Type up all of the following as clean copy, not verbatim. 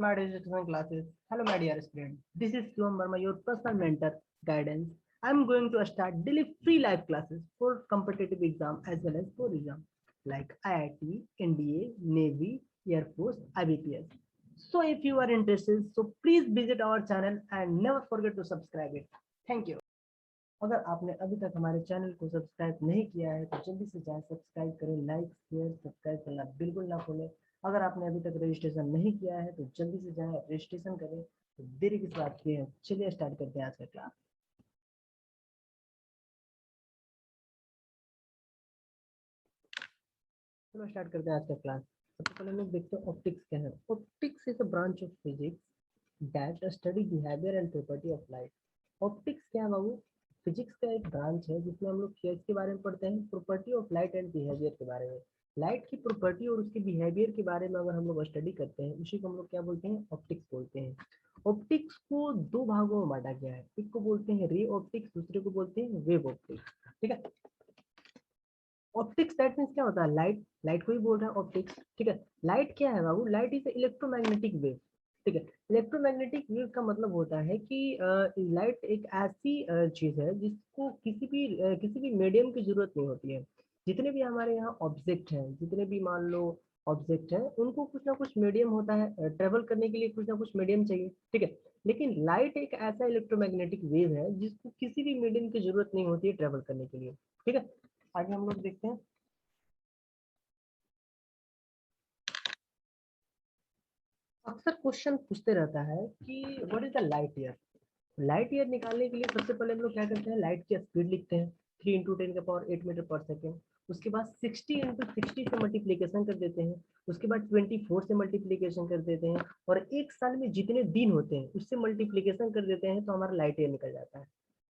my registration classes. Hello, my dear student. This is Shivam Verma, your personal mentor guidance. I'm going to start daily free live classes for competitive exam as well as for exam like IIT, NDA, Navy, Air Force, IBPS. So if you are interested, so please visit our channel and never forget to subscribe it. Thank you. अगर आपने अभी तक हमारे channel को subscribe नहीं किया है तो जल्दी से जाए सब्सक्राइब करें, लाइक शेयर सब्सक्राइब करना बिल्कुल ना भूलें। अगर आपने अभी तक रजिस्ट्रेशन नहीं किया है तो जल्दी से जाए रजिस्ट्रेशन करें। तो देरी किस बात की है, चलिए स्टार्ट करते हैं आज का क्लास। चलो स्टार्ट करते हैं आज का क्लास। सबसे पहले हम लोग देखते हैं ऑप्टिक्स क्या है। Optics is a branch of physics that study behaviour and property of light. Optics क्या है बाबू? फिजिक्स का एक ब्रांच है जिसमें हम लोग किसके बारे में पढ़ते हैं? Property of light and behaviour के बारे में। लाइट की प्रॉपर्टी और उसके बिहेवियर के बारे में अगर हम लोग स्टडी करते हैं उसी को हम लोग क्या बोलते हैं? ऑप्टिक्स बोलते हैं। ऑप्टिक्स को दो भागों में बांटा गया है, एक को बोलते हैं रे ऑप्टिक्स, दूसरे को बोलते हैं वेव ऑप्टिक्स। ठीक है, ऑप्टिक्स दैट मीन्स क्या होता है? लाइट, लाइट को ही बोल रहा है ऑप्टिक्स। ठीक है, लाइट क्या है बाबू? Light is electromagnetic wave. ठीक है, इलेक्ट्रोमैग्नेटिक वेव का मतलब होता है कि लाइट एक ऐसी चीज है जिसको किसी भी मीडियम की जरूरत नहीं होती है। जितने भी हमारे यहाँ ऑब्जेक्ट हैं, जितने भी मान लो ऑब्जेक्ट है, उनको कुछ ना कुछ मीडियम होता है, ट्रेवल करने के लिए कुछ ना कुछ मीडियम चाहिए। ठीक है, लेकिन लाइट एक ऐसा इलेक्ट्रोमैग्नेटिक वेव है जिसको किसी भी मीडियम की जरूरत नहीं होती है ट्रेवल करने के लिए। ठीक है, आगे हम लोग देखते हैं। अक्सर क्वेश्चन पूछते रहता है कि what is the light year. Light year निकालने के लिए सबसे पहले हम लोग क्या करते हैं? लाइट की स्पीड लिखते हैं 3 × 10⁸ उसके बाद 60 × 60 से मल्टीप्लीकेशन कर देते हैं, उसके बाद 24 से मल्टीप्लीकेशन कर देते हैं, और एक साल में जितने दिन होते हैं उससे मल्टीप्लीकेशन कर देते हैं तो हमारा लाइट ईयर निकल जाता है।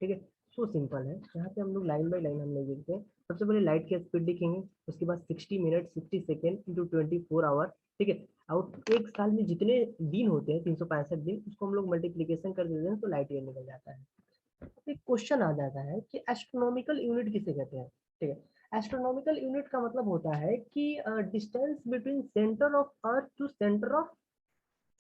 ठीक है, सो सिंपल है। यहाँ पे हम लोग लाइन बाय लाइन हम लोग देखते हैं। सबसे पहले लाइट की स्पीड लिखेंगे, उसके बाद 60 मिनट 60 सेकेंड इंटू 24 आवर। ठीक है, और एक साल में जितने दिन होते हैं 365 दिन, उसको हम लोग मल्टीप्लीकेशन कर देते हैं तो लाइट ईयर निकल जाता है। एक क्वेश्चन आ जाता है कि एस्ट्रोनॉमिकल यूनिट किसे कहते हैं। ठीक है, एस्ट्रोनॉमिकल यूनिट का मतलब होता है कि distance between centre of earth to centre of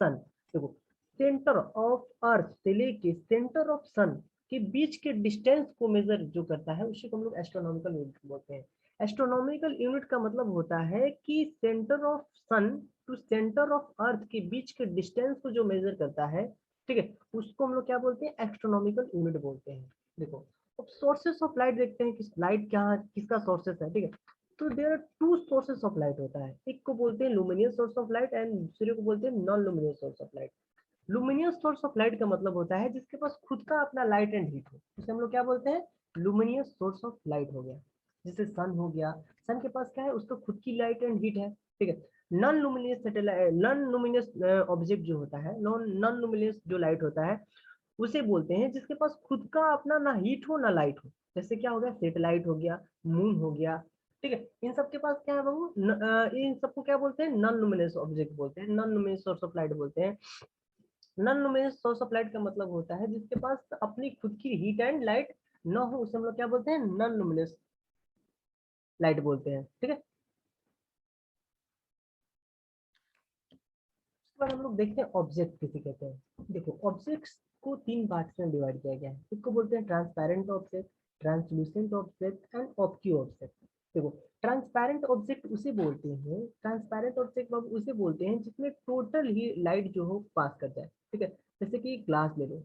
sun. देखो, सेंटर ऑफ अर्थ से लेके सेंटर ऑफ सन के बीच के डिस्टेंस को मेजर जो करता है उसी को हम लोग एस्ट्रोनॉमिकल यूनिट बोलते हैं। एस्ट्रोनॉमिकल यूनिट का मतलब होता है कि centre of sun to centre of earth के बीच के डिस्टेंस को जो मेजर करता है, ठीक है, उसको हम लोग क्या बोलते हैं? एस्ट्रोनॉमिकल यूनिट बोलते हैं। देखो, अब सोर्सेस ऑफ लाइट देखते हैं कि लाइट क्या किसका सोर्सेस है। ठीक है, तो there are two sources of light होता है, एक को बोलते हैं luminous source of light and दूसरे को बोलते हैं non luminous source of light. Luminous source of light का मतलब होता है जिसके पास खुद का अपना लाइट एंड हीट हो, उसे हम लोग क्या बोलते हैं? लुमिनियस सोर्स ऑफ लाइट हो गया। जैसे सन हो गया, सन के पास क्या है? उसका खुद की लाइट एंड हीट है। ठीक है, non luminous satellite, non luminous object जो होता है, नॉन लुमिनियस जो लाइट होता है उसे बोलते हैं जिसके पास खुद का अपना ना हीट हो ना लाइट हो। जैसे क्या हो गया? सेटेलाइट हो गया, मून हो गया। ठीक है, इन सब के पास क्या है बाबू? इन सबको क्या बोलते हैं? नॉन लुमिनस ऑब्जेक्ट बोलते हैं, non luminous source of light बोलते हैं। Non luminous source of light का मतलब होता है जिसके पास अपनी खुद की हीट एंड लाइट न हो, उसे हम लोग क्या बोलते हैं? नॉन लुमिनस लाइट बोलते हैं। ठीक है, उसके बाद हम लोग देखते हैं ऑब्जेक्ट किसे कहते हैं। देखो, ऑब्जेक्ट्स को तीन पार्ट्स में डिवाइड किया गया है। एक को बोलते हैं transparent object, translucent object and opaque object. देखो, ट्रांसपेरेंट ऑब्जेक्ट उसे बोलते हैं, ट्रांसपेरेंट ऑब्जेक्ट उसे बोलते हैं जिसमें टोटल ही लाइट जो हो पास कर जाए। ठीक है, जैसे कि ग्लास ले लो,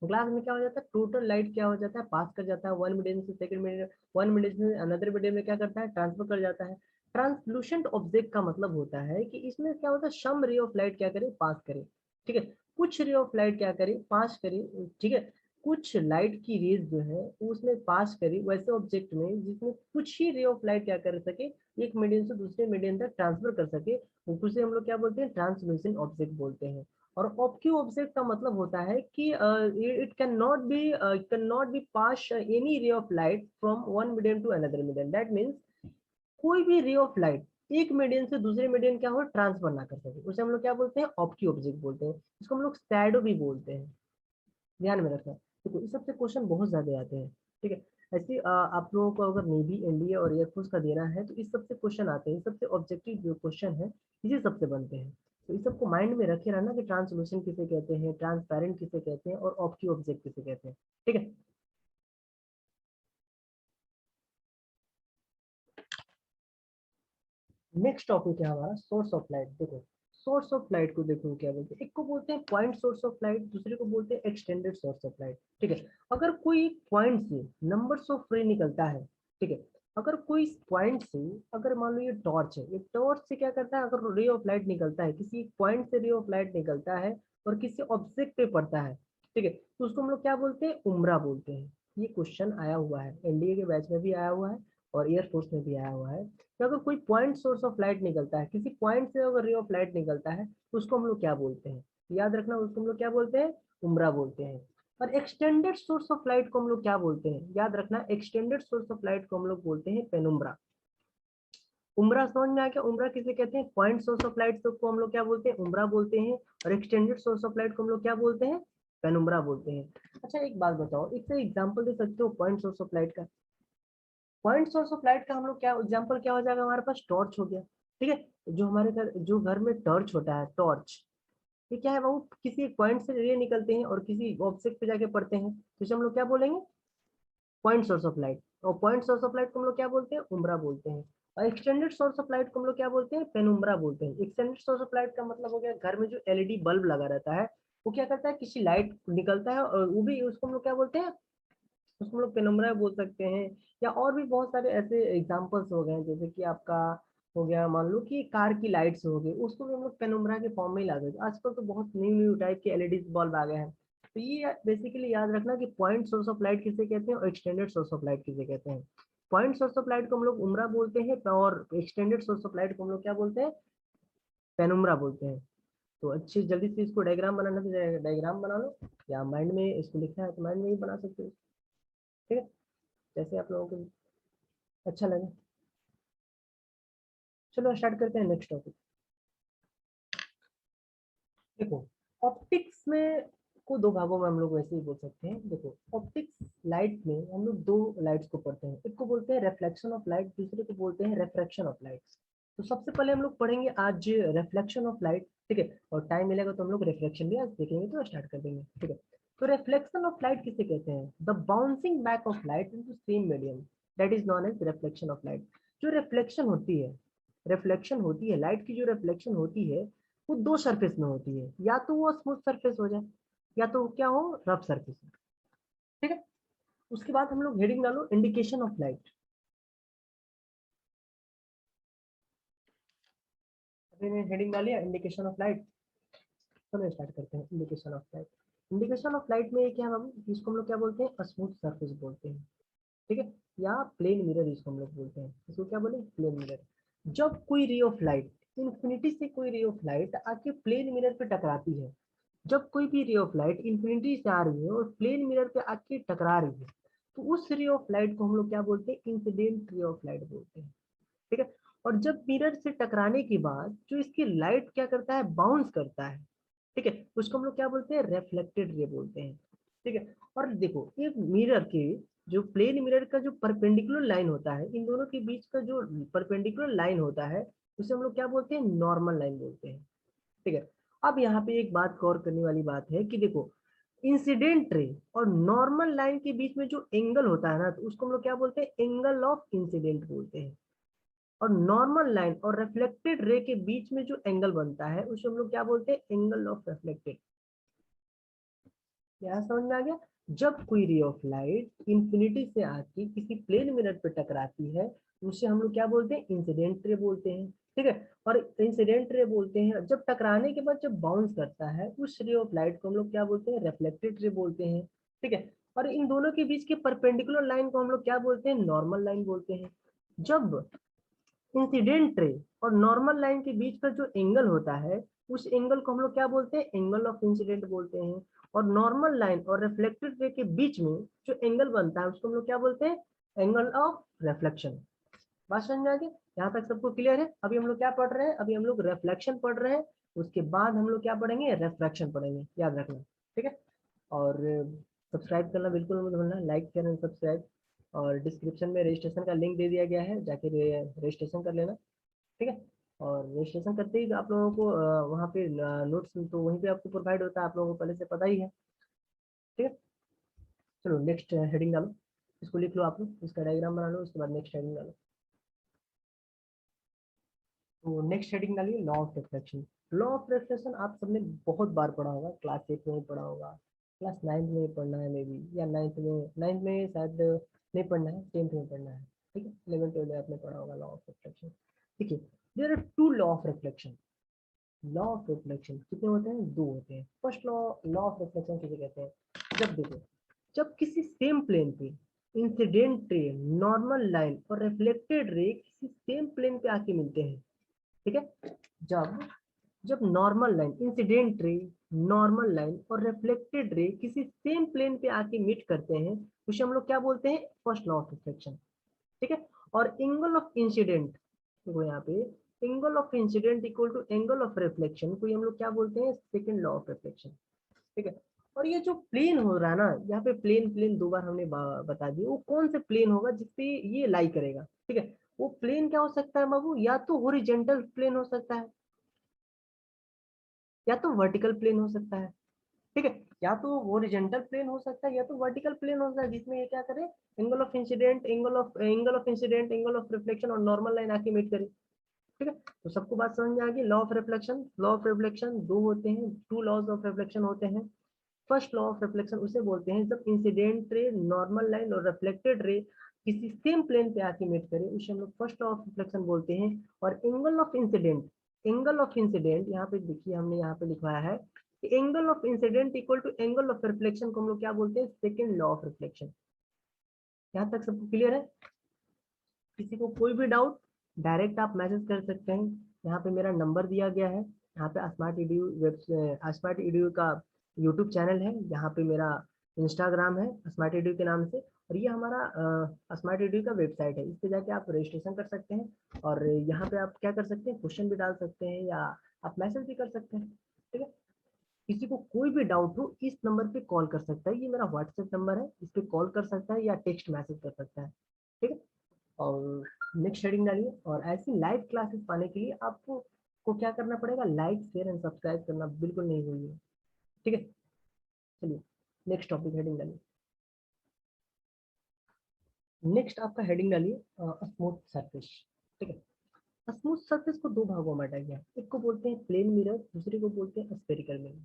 ग्लास में क्या हो जाता है? टोटल लाइट क्या हो जाता है? पास कर जाता है, वन मीडियम से सेकंड मीडियम, वन मीडियम से अनदर मीडियम में क्या करता है? ट्रांसफर कर जाता है। ट्रांसलूसेंट ऑब्जेक्ट का मतलब होता है कि इसमें क्या होता है? सम रे ऑफ लाइट क्या करे? पास करे। ठीक है, कुछ रे ऑफ लाइट क्या करे? पास करे। ठीक है, कुछ लाइट की रेज जो है वो उसमें पास करे, वैसे ऑब्जेक्ट में जिसमें कुछ ही रे ऑफ लाइट क्या कर सके? एक मीडियम से दूसरे मीडियम तक ट्रांसफर कर सके, उसे हम लोग क्या बोलते हैं? ट्रांसलूसेंट ऑब्जेक्ट बोलते हैं। और ऑब्क्यू ऑब्जेक्ट का मतलब होता है कि it can not be pass any ray of light from one medium to another medium. That means कोई भी रे ऑफ लाइट एक मीडियम से दूसरे मीडियम क्या हो? ट्रांसफर ना कर सके, उसे हम लोग क्या बोलते हैं? ऑब्क्यू ऑब्जेक्ट बोलते हैं। इसको हम लोग शैडो भी बोलते हैं, ध्यान में रखना। देखो, इस सबसे क्वेश्चन बहुत ज्यादा आते हैं। ठीक है, ऐसे आप लोगों को अगर नेवी, एनडीए और एयरफोर्स का देना है तो इस सबसे क्वेश्चन आते हैं। इस सबसे ऑब्जेक्टिव जो क्वेश्चन है इसी सबसे बनते हैं। तो इस सबको माइंड में रखे रहना कि ट्रांसलूसेंट किसे कहते हैं, ट्रांसपेरेंट किसे कहते हैं, और ऑप्टिक ऑब्जेक्ट किसे कहते हैं। ठीक है, नेक्स्ट टॉपिक है हमारा सोर्स ऑफ लाइट। देखो सोर्स ऑफ लाइट को देखो क्या बोलते हैं, एक को बोलते हैं पॉइंट सोर्स ऑफ लाइट, दूसरे को बोलते हैं एक्सटेंडेड सोर्स ऑफ लाइट। ठीक है, अगर कोई पॉइंट से नंबर्स ऑफ रे निकलता है, ठीक है, अगर कोई पॉइंट से, अगर मान लो ये टॉर्च है, ये टॉर्च से क्या करता है, अगर रे ऑफ लाइट निकलता है, किसी पॉइंट से रे ऑफ लाइट निकलता है और किसी ऑब्जेक्ट पे पड़ता है, ठीक है, तो उसको हम लोग क्या बोलते हैं, उम्रा बोलते हैं। ये क्वेश्चन आया हुआ है, एनडीए के बैच में भी आया हुआ है और एयरफोर्स में भी आया हुआ है। तो अगर कोई पॉइंट सोर्स ऑफ लाइट निकलता है, किसी पॉइंट से अगर रे ऑफ लाइट निकलता है, तो उसको हम लोग क्या बोलते हैं, याद रखना, उसको हम लोग क्या बोलते हैं, उम्रा बोलते हैं। और एक्सटेंडेड सोर्स ऑफ लाइट को हम लोग क्या बोलते हैं, याद रखना, एक्सटेंडेड सोर्स ऑफ लाइट को हम लोग बोलते हैं पेनुम्ब्रा। उम्रा समझ में आ गया, उम्रा किसे कहते हैं, पॉइंट सोर्स ऑफ लाइट को हम लोग क्या बोलते हैं, उम्रा बोलते हैं, और एक्सटेंडेड सोर्स ऑफ लाइट को हम लोग क्या बोलते हैं, पेनुम्ब्रा बोलते हैं। अच्छा एक बात बताओ, इससे एग्जांपल दे सकते हो पॉइंट सोर्स ऑफ लाइट का। पॉइंट सोर्स ऑफ लाइट का हम लोग क्या एग्जांपल क्या हो जाएगा, हमारे पास टॉर्च हो गया। ठीक है, जो हमारे घर, जो घर में टॉर्च होता है, टॉर्च, ये क्या है, वो किसी एक पॉइंट से रे निकलते हैं और किसी ऑब्जेक्ट पे जाके पड़ते हैं, तो इसे हम लोग क्या बोलेंगे, पॉइंट सोर्स ऑफ लाइट। और पॉइंट सोर्स ऑफ लाइट को हम लोग क्या बोलते हैं, उम्रा बोलते हैं। और एक्सटेंडेड सोर्स ऑफ लाइट को हम लोग क्या बोलते हैं, पेनुम्ब्रा बोलते हैं। एक्सटेंडेड सोर्स ऑफ लाइट का मतलब हो गया, घर में जो एलईडी बल्ब लगा रहता है, वो क्या करता है, किसी लाइट निकलता है और वो भी, उसको हम लोग क्या बोलते हैं, उसको हम लोग पेनुम्ब्रा बोल सकते हैं। या और भी बहुत सारे ऐसे एग्जांपल्स हो गए, जैसे कि आपका हो गया, मान लो कि कार की लाइट्स हो गई, उसको भी हम लोग पेनुम्ब्रा के फॉर्म में ही ला देते हैं। आजकल तो बहुत न्यू न्यू टाइप के एलईडी बल्ब आ गए हैं। तो ये बेसिकली याद रखना कि पॉइंट सोर्स ऑफ लाइट किसे कहते हैं और एक्सटेंडेड सोर्स ऑफ लाइट किसे कहते हैं। पॉइंट सोर्स ऑफ लाइट को हम लोग उम्रा बोलते हैं और एक्सटेंडेड सोर्स ऑफ लाइट को हम लोग क्या बोलते हैं, पेनुम्ब्रा बोलते हैं। तो अच्छी जल्दी से इसको डायग्राम बनाना, तो डायग्राम बना लो, या माइंड में इसको लिखना है तो माइंड में ही बना सकते हो। ठीक है, जैसे आप लोगों को अच्छा लगे। चलो स्टार्ट करते हैं नेक्स्ट टॉपिक। देखो ऑप्टिक्स में को दो भागों में हम लोग वैसे ही बोल सकते हैं। देखो ऑप्टिक्स लाइट में हम लोग दो लाइट्स को पढ़ते हैं, एक को बोलते हैं रिफ्लेक्शन ऑफ लाइट, दूसरे को बोलते हैं रिफ्रैक्शन ऑफ लाइट। तो सबसे पहले हम लोग पढ़ेंगे आज रिफ्लेक्शन ऑफ लाइट, ठीक है, और टाइम मिलेगा तो हम लोग रिफ्लेक्शन भी आज देखेंगे, तो स्टार्ट कर देंगे। ठीक है, तो रिफ्लेक्शन ऑफ लाइट किसे कहते हैं, the bouncing back of light into same medium, that is known as reflection of light. जो रिफ्लेक्शन होती है, रिफ्लेक्शन होती है लाइट की, जो रिफ्लेक्शन होती है वो दो सरफेस में होती है, या तो वो स्मूथ सरफेस हो जाए, या तो क्या हो, रफ सरफेस हो। ठीक है, उसके बाद हम लोग हेडिंग डालो इंडिकेशन ऑफ लाइट। अभी मैंने हेडिंग डालिया इंडिकेशन ऑफ लाइट। चलो स्टार्ट करते हैं indication of light. Indication of light में क्या हम, इसको हम लोग क्या बोलते हैं, स्मूथ सरफेस बोलते हैं। ठीक है, या प्लेन मिरर इसको हम लोग बोलते हैं, इसको क्या बोले, प्लेन मिरर। जब कोई रे ऑफ लाइट, इन्फिनिटी से कोई रे ऑफ लाइट आके प्लेन मिरर पे टकराती है, जब कोई भी रे ऑफ लाइट इन्फिनिटी से आ रही है और प्लेन मिरर पे आके टकरा रही है, तो उस रे ऑफ लाइट को हम लोग क्या बोलते हैं, इंसिडेंट रे ऑफ लाइट बोलते हैं। ठीक है, और जब मिरर से टकराने के बाद जो इसकी लाइट क्या करता है, बाउंस करता है, ठीक है, उसको हम लोग क्या बोलते हैं, रिफ्लेक्टेड रे बोलते हैं। ठीक है, और देखो एक मिरर के, जो प्लेन मिरर का जो परपेंडिकुलर लाइन होता है, इन दोनों के बीच का जो परपेंडिकुलर लाइन होता है, उसे हम लोग क्या बोलते हैं, नॉर्मल लाइन बोलते हैं। ठीक है, अब यहाँ पे एक बात गौर करने वाली बात है कि देखो इंसिडेंट रे और नॉर्मल लाइन के बीच में जो एंगल होता है ना, तो उसको हम लोग क्या बोलते हैं, एंगल ऑफ इंसिडेंट बोलते हैं। और नॉर्मल लाइन और रिफ्लेक्टेड रे के बीच में जो एंगल बनता है, उसे हम लोग क्या बोलते हैं, एंगल ऑफ रिफ्लेक्टेड। क्या समझ में आ गया, जब कोई रे ऑफ लाइट इंफिनिटी से आके किसी प्लेन मिरर पे टकराती है, उसे हम लोग क्या बोलते हैं, इंसिडेंट रे बोलते हैं। ठीक है, और इंसिडेंट रे बोलते हैं, जब टकराने के बाद जब बाउंस करता है, उस रे ऑफ लाइट को हम लोग क्या बोलते हैं, रिफ्लेक्टेड रे बोलते हैं। ठीक है, और इन दोनों के बीच के परपेंडिकुलर लाइन को हम लोग क्या बोलते हैं, नॉर्मल लाइन बोलते हैं। जब इंसिडेंट रे और नॉर्मल लाइन के बीच का जो एंगल होता है, उस एंगल को हम लोग क्या बोलते हैं, एंगल ऑफ इंसिडेंट बोलते हैं। और नॉर्मल लाइन और रिफ्लेक्टेड रे के बीच में जो एंगल बनता है, उसको हम लोग क्या बोलते हैं, एंगल ऑफ रिफ्लेक्शन। बात समझ में आ गई, यहाँ तक सबको क्लियर है। अभी हम लोग क्या पढ़ रहे हैं, अभी हम लोग रिफ्लेक्शन पढ़ रहे हैं, उसके बाद हम लोग क्या पढ़ेंगे, रिफ्रैक्शन पढ़ेंगे, याद रखना। ठीक है, और सब्सक्राइब करना बिल्कुल मत भूलना, लाइक शेयर एंड सब्सक्राइब। और डिस्क्रिप्शन में रजिस्ट्रेशन का लिंक दे दिया गया है, जाके रजिस्ट्रेशन कर लेना। ठीक है, और रजिस्ट्रेशन करते ही आप लोगों को वहाँ पे नोट्स तो वहीं पे आपको प्रोवाइड होता है, आप लोगों को पहले से पता ही है। ठीक है, चलो नेक्स्ट हेडिंग डालो, इसको लिख लो आप लोग, इसका डायग्राम बना लो, उसके बाद नेक्स्ट हेडिंग डालो। तो नेक्स्ट हेडिंग डालिए law of reflection. Law of reflection आप सबने बहुत बार पढ़ा होगा, क्लास 8 में पढ़ा होगा, क्लास 9 में पढ़ना है मे बी, या नाइन्थ में शायद नहीं पढ़ना है, 10th में पढ़ना है। ठीक है, 11th 12 में आपने पढ़ा होगा लॉ ऑफ रिफ्लेक्शन। ठीक है, there are two law of reflection. Law of reflection कितने होते हैं? दो होते हैं। First law, law of reflection किसे कहते हैं? जब देखो, जब किसी सेम प्लेन पे इंसिडेंट रे, नॉर्मल लाइन और रिफ्लेक्टेड रे किसी सेम प्लेन पे आके मिलते हैं। ठीक है, जब जब normal line, incident ray, normal line और रिफ्लेक्टेड रे किसी सेम प्लेन पे आके मीट करते हैं, उसे हम लोग क्या बोलते हैं? First law of reflection. ठीक है, और एंगल ऑफ इंसिडेंट, देखो यहाँ पे angle of incident equal to angle of reflection को हम लोग क्या बोलते हैं? Second law of reflection. ठीक है, और ये जो प्लेन हो रहा है ना, यहाँ पे प्लेन प्लेन दो बार हमने बता दिया, वो कौन से प्लेन होगा जिसपे ये लाई करेगा? ठीक है, वो प्लेन क्या हो सकता है बाबू? या तो हॉरिजॉन्टल प्लेन हो सकता है, या तो वर्टिकल प्लेन हो सकता है। ठीक है, या तो हॉरिजॉन्टल प्लेन हो सकता है, या तो वर्टिकल प्लेन हो सकता है, जिसमें ये क्या करे? Angle of incident, angle of reflection और नॉर्मल लाइन आके मीट करे। ठीक है, तो सबको बात समझ में आ गई? Law of reflection, law of reflection दो होते हैं, टू लॉज ऑफ रिफ्लेक्शन होते हैं। फर्स्ट लॉ ऑफ रिफ्लेक्शन उसे बोलते हैं जब इंसिडेंट रे, नॉर्मल लाइन और रिफ्लेक्टेड रे किसी सेम प्लेन पे आके मीट करे, उसे हम लोग फर्स्ट लॉ ऑफ रिफ्लेक्शन बोलते हैं। और एंगल ऑफ इंसिडेंट यहाँ पे देखिए, हमने यहाँ पे लिखवाया है angle of incident equal to angle of reflection को हम लोग क्या बोलते हैं? Second law of reflection. यहाँ तक सबको क्लियर है? किसी को कोई भी डाउट, डायरेक्ट आप मैसेज कर सकते हैं। यहाँ पे मेरा नंबर दिया गया है, यहाँ पे स्मार्ट ईडीयू स्मार्ट ईडीयू का यूट्यूब चैनल है, यहाँ पे मेरा इंस्टाग्राम है स्मार्ट ईडीयू के नाम से, और ये हमारा स्मार्ट ईडीयू का वेबसाइट है, इस पे जाके आप रजिस्ट्रेशन कर सकते हैं। और यहाँ पे आप क्या कर सकते हैं? क्वेश्चन भी डाल सकते हैं, या आप मैसेज भी कर सकते हैं। ठीक है, किसी को कोई भी डाउट हो इस नंबर पे कॉल कर सकता है, ये मेरा व्हाट्सएप नंबर है, इस पे कॉल कर सकता है या टेक्स्ट मैसेज कर सकता है। ठीक है, और नेक्स्ट हेडिंग डालिए। और ऐसी लाइव क्लासेस पाने के लिए आपको क्या करना पड़ेगा? लाइक, शेयर एंड सब्सक्राइब करना बिल्कुल नहीं भूलिए। ठीक है, चलिए नेक्स्ट टॉपिक हेडिंग डालिए। नेक्स्ट आपका हेडिंग डालिए स्मूथ सरफेस। ठीक है, स्मूथ सरफेस को दो भागों में बांटा गया है, एक को बोलते हैं प्लेन मिरर, दूसरे को बोलते हैं स्पेरिकल मिरर।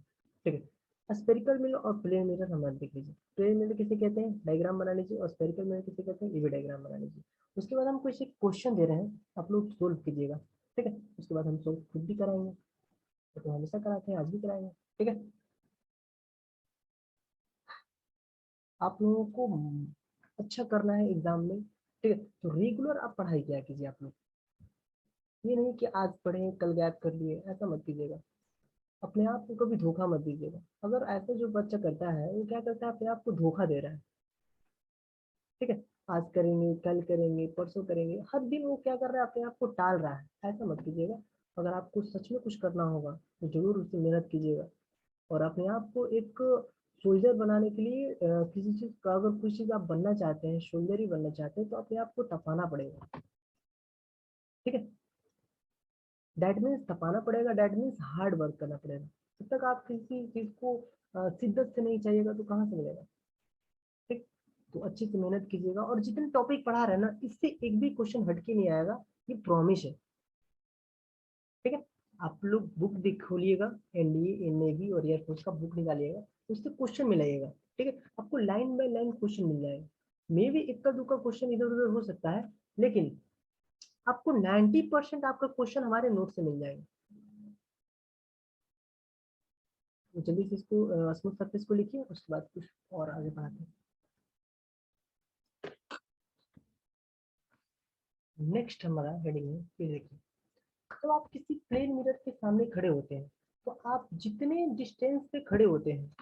ठीक है, स्पेरिकल मिरर और प्लेन मिरर हमारे देख लीजिए। प्लेन मिरर किसे कहते हैं? डायग्राम बना लीजिए, और स्पेरिकल मिरर किसे कहते हैं? ये भी डायग्राम बना लीजिए। उसके बाद हम कुछ एक क्वेश्चन दे रहे हैं, आप लोग सोल्व कीजिएगा। ठीक है, उसके बाद हम सोल्व खुद भी कराएंगे, तो हमेशा कराते हैं, आज भी कराएंगे। ठीक है, आप लोगों को अच्छा करना है एग्जाम में। ठीक है, तो रेगुलर आप पढ़ाई किया कीजिए आप लोग, ये नहीं कि आज पढ़े कल गैप कर लिए, ऐसा मत कीजिएगा। अपने आप को कभी धोखा मत दीजिएगा। अगर ऐसा जो बच्चा करता है, वो क्या करता है? अपने आप को धोखा दे रहा है। ठीक है, आज करेंगे, कल करेंगे, परसों करेंगे, हर दिन वो क्या कर रहा है? अपने आप को टाल रहा है। ऐसा मत कीजिएगा। अगर आपको सच में कुछ करना होगा तो जरूर उससे मेहनत कीजिएगा। और अपने आप को एक सोल्जर बनाने के लिए किसी चीज का, अगर कुछ चीज आप बनना चाहते हैं, सोल्जर ही बनना चाहते हैं, तो अपने आप को तपाना पड़ेगा। ठीक है, डैट मीन्स तपाना पड़ेगा, डैट मीन्स हार्ड वर्क करना पड़ेगा। जब तक आप किसी चीज को शिद्दत से नहीं चाहिएगा तो कहाँ से मिलेगा? ठीक, तो अच्छे से मेहनत कीजिएगा, और जितने टॉपिक पढ़ा रहे हैं ना, इससे एक भी क्वेश्चन हट के नहीं आएगा, ये प्रॉमिस है। ठीक है, आप लोग बुक देख खोलिएगा, एनडीए, नेवी और एयरफोर्स का बुक निकालिएगा, उससे क्वेश्चन मिलाइएगा। ठीक है, आपको लाइन बाय लाइन क्वेश्चन मिल जाएगा। मे भी इक्का दुक्का क्वेश्चन इधर उधर हो सकता है, लेकिन आपको 90% आपका क्वेश्चन हमारे नोट से मिल जाएगा। तो जल्दी से इसको स्मूथ सरफेस को लिखिए, उसके बाद कुछ और आगे बढ़ाते हैं। नेक्स्ट हमारा हेडिंग है, ये देखिए, तो आप किसी प्लेन मिरर के सामने खड़े होते हैं, तो आप जितने डिस्टेंस पे खड़े होते हैं,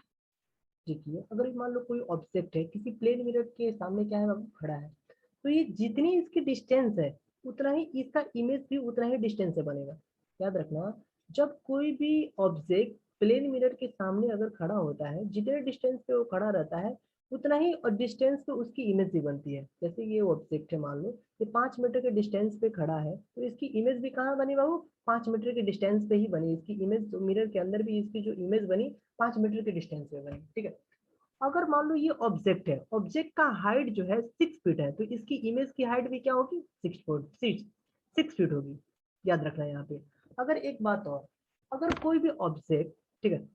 देखिए अगर मान लो कोई ऑब्जेक्ट है किसी प्लेन मिरर के सामने, क्या है बाबू? खड़ा है, तो ये जितनी इसकी डिस्टेंस है, उतना ही इसका इमेज भी उतना ही डिस्टेंस से बनेगा। याद रखना, जब कोई भी ऑब्जेक्ट प्लेन मिरर के सामने अगर खड़ा होता है, जितने डिस्टेंस पे वो खड़ा रहता है, उतना ही और डिस्टेंस पे उसकी इमेज भी बनती है। जैसे ये ऑब्जेक्ट है, मान लो ये 5 मीटर के डिस्टेंस पे खड़ा है, तो इसकी इमेज भी कहाँ बनी बाबू, 5 मीटर के डिस्टेंस पे ही बनी। इसकी इमेज मिरर के अंदर भी इसकी जो इमेज बनी 5 मीटर के डिस्टेंस पे बनी, ठीक है। अगर मान लो ये ऑब्जेक्ट है, ऑब्जेक्ट का हाइट जो है 6 फीट है, तो इसकी इमेज की हाइट भी क्या होगी, 6 फीट होगी। याद रखना यहाँ पे। अगर एक बात और, अगर कोई भी ऑब्जेक्ट, ठीक है,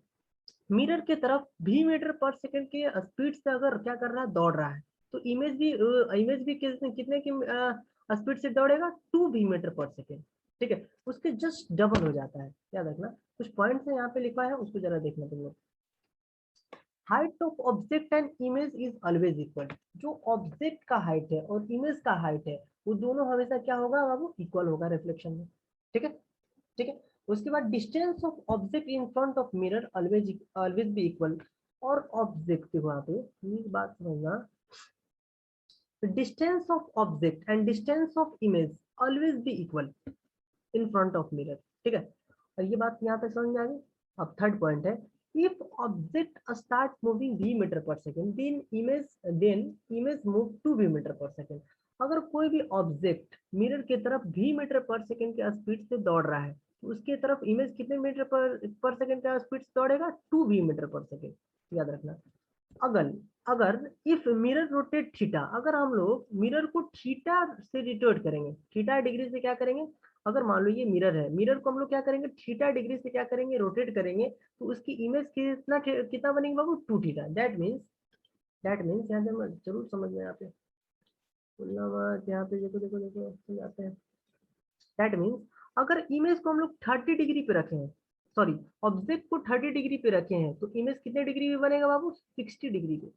मिरर के तरफ भी मीटर पर सेकंड के स्पीड से अगर क्या कर रहा है, दौड़ रहा है, तो इमेज भी कितने की स्पीड से दौड़ेगा, 2 मीटर पर सेकंड, ठीक है। उसके जस्ट डबल हो जाता है। याद रखना, कुछ पॉइंट्स है यहाँ पे लिखा है, उसको जरा देखना तुम लोग। Height of object and image is always equal. जो ऑब्जेक्ट का हाइट है और इमेज का हाइट है, वो दोनों हमेशा क्या होगा बाबू, इक्वल होगा रिफ्लेक्शन में, ठीक है। ठीक है, उसके बाद distance of object in front of mirror always always be equal. और ऑब्जेक्ट देखो यहाँ पे, ये बात समझना, distance of object and distance of image always be equal in front of mirror, ठीक है। और ये बात यहाँ पे समझ में आ गई। अब थर्ड पॉइंट है, if object start moving v metre per second then image move 2v metre per second. अगर कोई भी ऑब्जेक्ट मिरर की तरफ v मीटर पर सेकेंड के स्पीड से दौड़ रहा है, तो उसके तरफ इमेज कितने मीटर पर सेकेंड का स्पीड से दौड़ेगा, 2v मीटर पर सेकेंड। याद रखना। अगर अगर इफ मिरर रोटेट थीटा, अगर हम लोग मिरर को थीटा से रोटेट करेंगे, थीटा डिग्री से क्या करेंगे, अगर मान लो ये मिरर है, मिरर को हम लोग क्या करेंगे, थीटा डिग्री से क्या करेंगे, रोटेट करेंगे, तो उसकी इमेज कितना बनेगी बाबू, 2 थीटा। दैट मीन्स यहाँ पे जरूर समझ में आते हैं, यहाँ पे देखो देखो देखो समझाते हैं। दैट मीन्स अगर इमेज को हम लोग 30 डिग्री पे रखे हैं, सॉरी, ऑब्जेक्ट को 30 डिग्री पे रखे हैं, तो इमेज कितने डिग्री पे बनेगा बाबू, 60 डिग्री पे,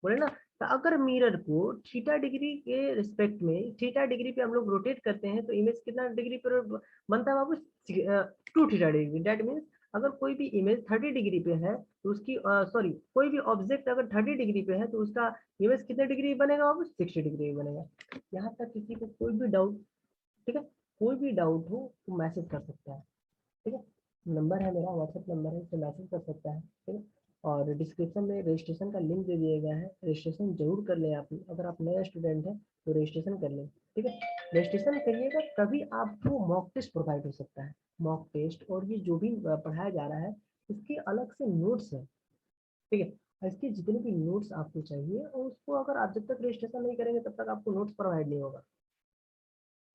बोले ना। तो अगर मिरर को थीटा डिग्री के रिस्पेक्ट में, थीटा डिग्री पे हम लोग रोटेट करते हैं, तो इमेज कितना डिग्री पर बनता है बाबू, 2 थीटा डिग्री। डेट मीन्स अगर कोई भी इमेज 30 डिग्री पे है, तो उसकी सॉरी, कोई भी ऑब्जेक्ट अगर 30 डिग्री पे है, तो उसका इमेज कितने डिग्री बनेगा बाबू, 60 डिग्री बनेगा। यहाँ तक किसी को कोई भी डाउट, ठीक है, कोई भी डाउट हो तो मैसेज कर सकता है, ठीक है। नंबर है मेरा, व्हाट्सएप नंबर है, तो मैसेज कर सकता है, ठीक है। और डिस्क्रिप्शन में रजिस्ट्रेशन का लिंक दे दिया गया है, रजिस्ट्रेशन जरूर कर लें आप। अगर आप नए स्टूडेंट हैं तो रजिस्ट्रेशन कर लें, ठीक है। रजिस्ट्रेशन करिएगा तभी आपको मॉक टेस्ट प्रोवाइड हो सकता है। मॉक टेस्ट और ये जो भी पढ़ाया जा रहा है, इसके अलग से नोट्स है, ठीक है। और इसके जितने भी नोट्स आपको चाहिए, और उसको अगर आप जब तक रजिस्ट्रेशन नहीं करेंगे तब तक आपको नोट्स प्रोवाइड नहीं होगा,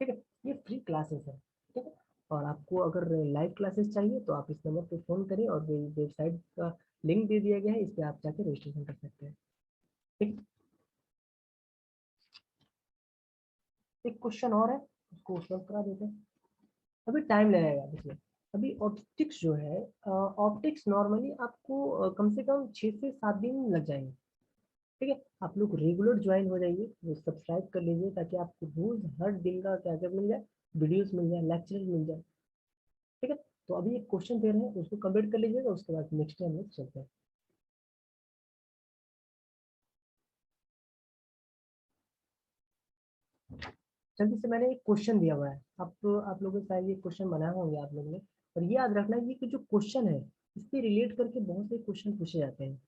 ठीक है। ये फ्री क्लासेस है, ठीक है। और आपको अगर लाइव क्लासेस चाहिए तो आप इस नंबर पे फ़ोन करें, और वेबसाइट का लिंक दे दिया गया है, इस पे आप जाके रजिस्ट्रेशन कर सकते हैं, ठीक। एक क्वेश्चन और है, उसको सॉल्व करा देते हैं। अभी टाइम लगेगा, देखिए। अभी ऑप्टिक्स जो है, ऑप्टिक्स नॉर्मली आपको कम से कम 6 से 7 दिन लग जाएंगे, ठीक है। आप लोग रेगुलर ज्वाइन हो जाइए, सब्सक्राइब कर लीजिए, ताकि आपको रोज हर दिन का क्या क्या मिल जाए, वीडियोस मिल जाए, लेक्चर मिल जाए, ठीक है। तो अभी एक क्वेश्चन दे रहे हैं, उसको कंप्लीट कर लीजिएगा, उसके बाद नेक्स्ट टाइम लोग चलते हैं। जल्दी से, मैंने एक क्वेश्चन दिया हुआ है, आप लोगों के शायद ये क्वेश्चन बनाए होंगे आप लोगों ने। और ये याद रखना, ये कि जो क्वेश्चन है, इससे रिलेट करके बहुत से क्वेश्चन पूछे जाते हैं।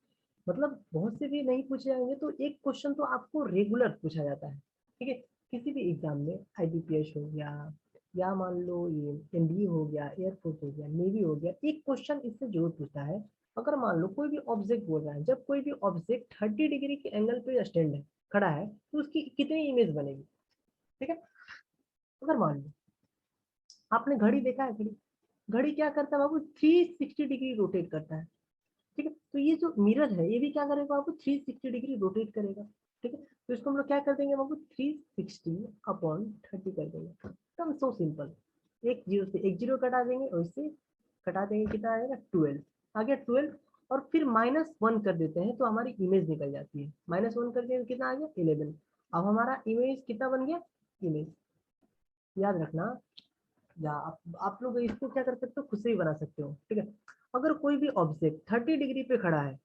मतलब बहुत से भी नहीं पूछे जाएंगे, तो एक क्वेश्चन तो आपको रेगुलर पूछा जाता है, ठीक है। किसी भी एग्जाम में, आईबीपीएस हो गया, या मान लो ये एनडीए हो गया, एयरफोर्स हो गया, नेवी हो गया, एक क्वेश्चन इससे जरूर पूछता है। अगर मान लो कोई भी ऑब्जेक्ट बोल रहा है, जब कोई भी ऑब्जेक्ट 30 डिग्री के एंगल पे स्टैंड है, खड़ा है, तो उसकी कितनी इमेज बनेगी, ठीक है। अगर मान लो आपने घड़ी देखा है, घड़ी घड़ी क्या करता है बाबू, 360 डिग्री रोटेट करता है, ठीक है। तो ये जो मिरर है, ये भी क्या करेगा बाबू, 360 डिग्री रोटेट करेगा, ठीक है। तो इसको हम लोग क्या कर देंगे बाबू, 360/30 कर देंगे, एकदम सो सिंपल। एक जीरो से एक जीरो कटा देंगे, और इससे कटा देंगे, कितना आएगा, 12 आ गया, 12। और फिर -1 कर देते हैं, तो हमारी इमेज निकल जाती है, -1 कर देंगे, कितना आ गया, 11। अब हमारा इमेज कितना बन गया, इमेज। याद रखना, या आप लोग इसको क्या कर सकते हो, खुद से ही बना सकते हो, ठीक है। अगर कोई भी ऑब्जेक्ट 30 डिग्री पे खड़ा है,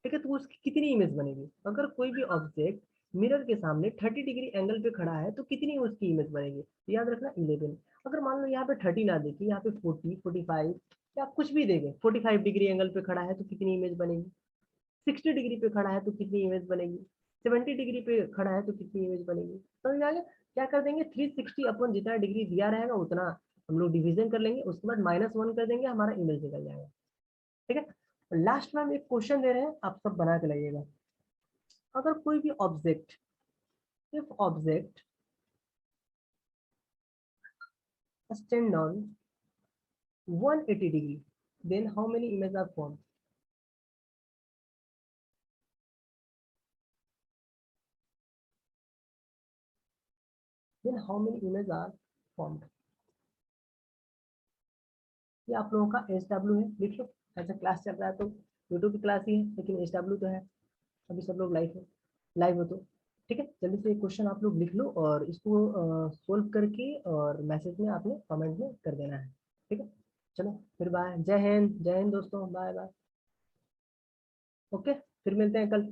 ठीक है, तो उसकी कितनी इमेज बनेगी। अगर कोई भी ऑब्जेक्ट मिरर के सामने 30 डिग्री एंगल पे खड़ा है, तो कितनी उसकी इमेज बनेगी, तो याद रखना 11। अगर मान लो यहाँ पे 30 ना देखिए, यहाँ पे 40, 45, या कुछ भी देंगे, 45 डिग्री एंगल पे खड़ा है, तो कितनी इमेज बनेगी, 60 डिग्री पे खड़ा है तो कितनी इमेज बनेगी, 70 डिग्री पे खड़ा है तो कितनी इमेज बनेगी। समझ आ गया? क्या कर देंगे, 360 अपन जितना डिग्री दिया रहेगा उतना हम लोग डिवीजन कर लेंगे, उसके बाद -1 कर देंगे, हमारा इमेज निकल जाएगा। ठीक है। लास्ट में हम एक क्वेश्चन दे रहे हैं, आप सब बना के लाइएगा। अगर कोई भी object, if object stand on 180 degree, then how many images are formed? Then how many images are formed? ये आप लोगों का SW है, लिख लो। ऐसा क्लास चल रहा है तो यूट्यूब की क्लास ही है, लेकिन SW तो है, अभी सब लोग लाइव है, लाइव हो तो ठीक है। जल्दी से क्वेश्चन आप लोग लिख लो और इसको सोल्व करके और मैसेज में आपने कमेंट में कर देना है। ठीक है, चलो फिर बाय, जय हिंद, जय हिंद दोस्तों, बाय बाय। ओके, फिर मिलते हैं कल।